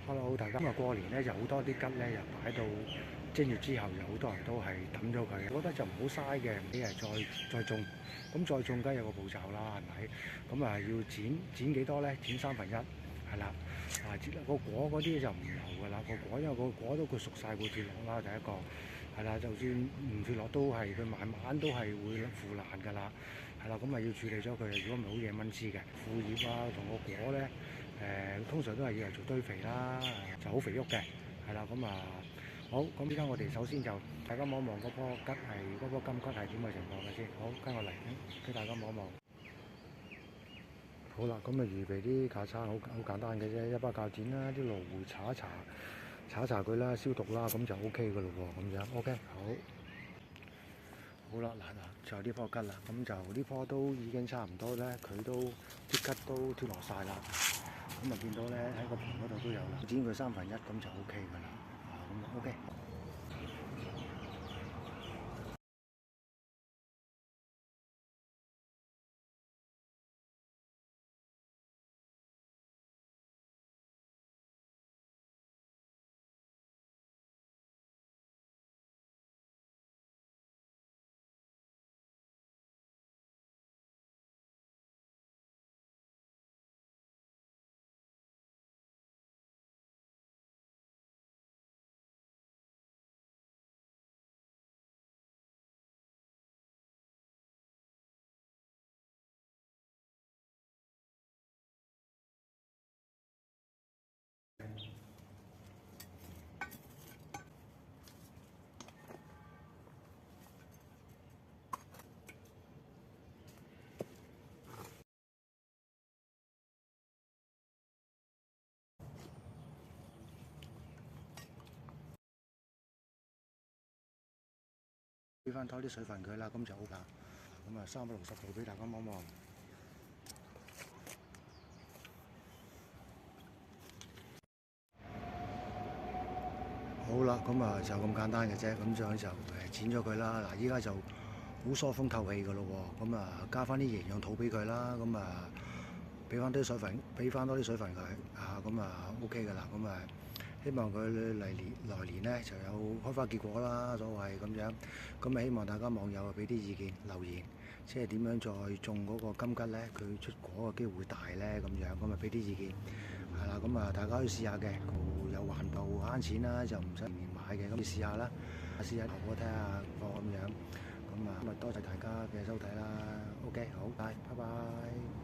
Hello，大家今日過年咧就好多啲桔咧，又擺到正月之後，有好多人都係抌咗佢。我覺得就唔好嘥嘅，你係再種，咁再種梗係有個步驟啦，係咪？咁啊要剪幾多咧？剪1/3，係啦。個果嗰啲就唔留㗎啦，個果因為個果都佢熟晒會跌落啦，第一個係啦，就算唔跌落都係佢慢慢都係會腐爛㗎啦，係啦，咁啊要處理咗佢，如果唔係好惹蚊滋嘅腐葉啊同個果咧。通常都係要嚟做堆肥啦，就好肥沃嘅，係啦，咁啊好，咁依家我哋首先就大家望一望嗰棵桔嗰棵金桔係點嘅情況嘅先，好，跟我嚟，俾大家望一望。好啦，咁啊預備啲架撐，好簡單嘅啫，一把鉸剪啦，啲蘆薈搽一搽佢啦，消毒啦，咁就 O K 嘅咯喎，咁樣 O K 好。好啦，嗱，就呢棵桔啦，咁就呢棵都已經差唔多咧，佢都啲桔都脫落晒啦。咁啊見到咧喺個盤嗰度都有啦，剪佢1/3咁就 O K 㗎啦，咁 O K。俾翻多啲水分佢啦，咁就好啦。咁啊360度俾大家望望。好啦，咁啊就咁簡單嘅啫，咁就剪咗佢啦。嗱，依家就好疏風透氣嘅咯喎，咁啊加翻啲營養土俾佢啦，咁啊俾翻多啲水分佢，咁啊 OK 嘅啦，咁啊希望佢來年咧就有開花結果啦，所謂咁樣，咁啊希望大家網友啊俾啲意見留言，即係點樣再種嗰個金桔咧，佢出果嘅機會大咧，咁樣，咁啊俾啲意見，係啦，咁啊大家可以試下嘅，又環保慳錢啦，就唔使年年買嘅，咁你試下啦，試下效果睇下貨咁樣，咁啊多謝大家嘅收睇啦，OK 好，拜拜。